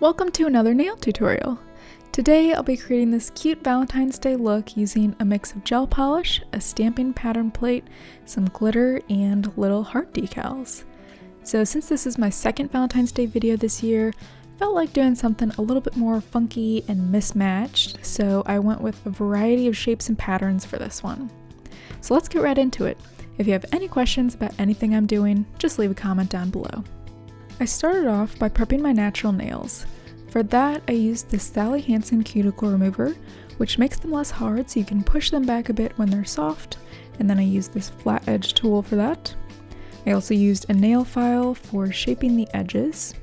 Welcome to another nail tutorial. Today I'll be creating this cute Valentine's Day look using a mix of gel polish, a stamping pattern plate, some glitter, and little heart decals. So since this is my second Valentine's Day video this year, I felt like doing something a little bit more funky and mismatched, so I went with a variety of shapes and patterns for this one. So let's get right into it. If you have any questions about anything I'm doing, just leave a comment down below. I started off by prepping my natural nails. For that, I used the Sally Hansen cuticle remover, which makes them less hard so you can push them back a bit when they're soft, and then I used this flat edge tool for that. I also used a nail file for shaping the edges.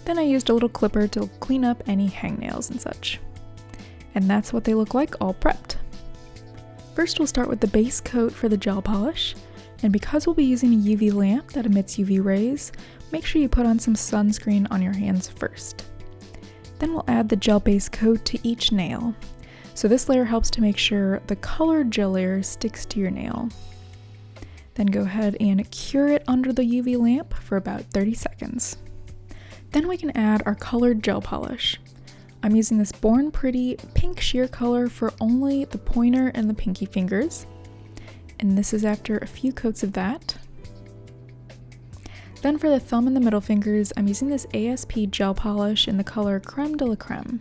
Then I used a little clipper to clean up any hangnails and such. And that's what they look like all prepped. First we'll start with the base coat for the gel polish, and because we'll be using a UV lamp that emits UV rays, make sure you put on some sunscreen on your hands first. Then we'll add the gel base coat to each nail. So this layer helps to make sure the colored gel layer sticks to your nail. Then go ahead and cure it under the UV lamp for about 30 seconds. Then we can add our colored gel polish. I'm using this Born Pretty pink sheer color for only the pointer and the pinky fingers. And this is after a few coats of that. Then for the thumb and the middle fingers, I'm using this ASP gel polish in the color Creme de la Creme.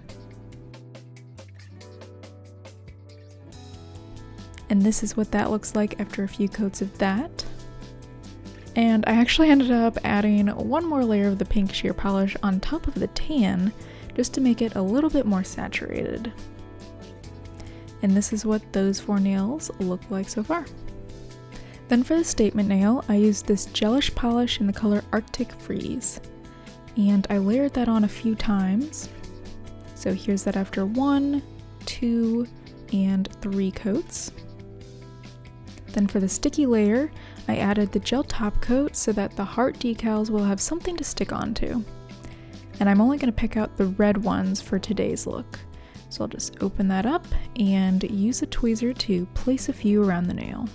And this is what that looks like after a few coats of that. And I actually ended up adding one more layer of the pink sheer polish on top of the tan, just to make it a little bit more saturated. And this is what those four nails look like so far. Then for the statement nail, I used this gelish polish in the color Arctic Freeze. And I layered that on a few times. So here's that after 1, 2, and 3 coats. Then for the sticky layer, I added the gel top coat so that the heart decals will have something to stick onto. And I'm only going to pick out the red ones for today's look. So I'll just open that up and use a tweezer to place a few around the nail.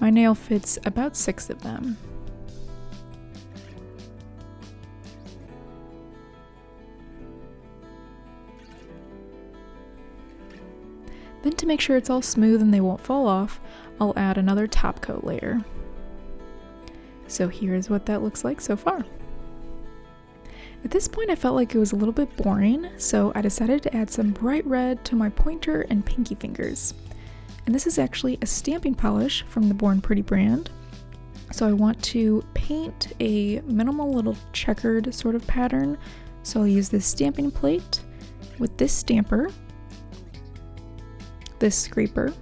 My nail fits about 6 of them. Then to make sure it's all smooth and they won't fall off, I'll add another top coat layer. So here's what that looks like so far. At this point I felt like it was a little bit boring, so I decided to add some bright red to my pointer and pinky fingers. And this is actually a stamping polish from the Born Pretty brand. So I want to paint a minimal little checkered sort of pattern. So I'll use this stamping plate with this stamper, this scraper,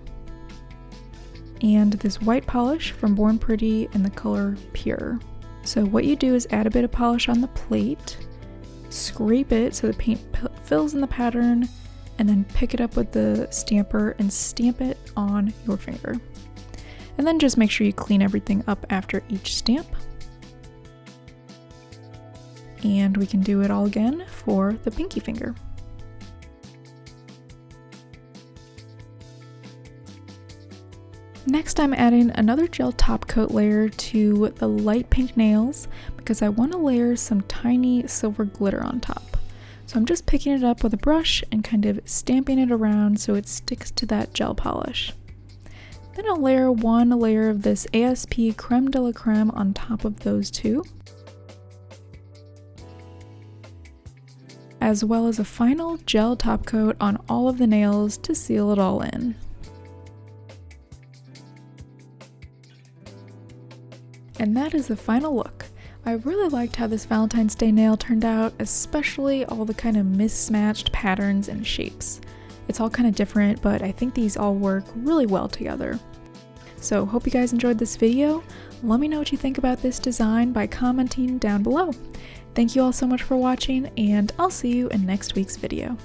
and this white polish from Born Pretty in the color Pure. So what you do is add a bit of polish on the plate, scrape it so the paint fills in the pattern, and then pick it up with the stamper and stamp it on your finger. And then just make sure you clean everything up after each stamp. And we can do it all again for the pinky finger. Next, I'm adding another gel top coat layer to the light pink nails because I want to layer some tiny silver glitter on top. So I'm just picking it up with a brush and kind of stamping it around so it sticks to that gel polish. Then I'll layer one layer of this ASP Creme de la Creme on top of those two, as well as a final gel top coat on all of the nails to seal it all in. And that is the final look. I really liked how this Valentine's Day nail turned out, especially all the kind of mismatched patterns and shapes. It's all kind of different, but I think these all work really well together. So hope you guys enjoyed this video. Let me know what you think about this design by commenting down below. Thank you all so much for watching, and I'll see you in next week's video.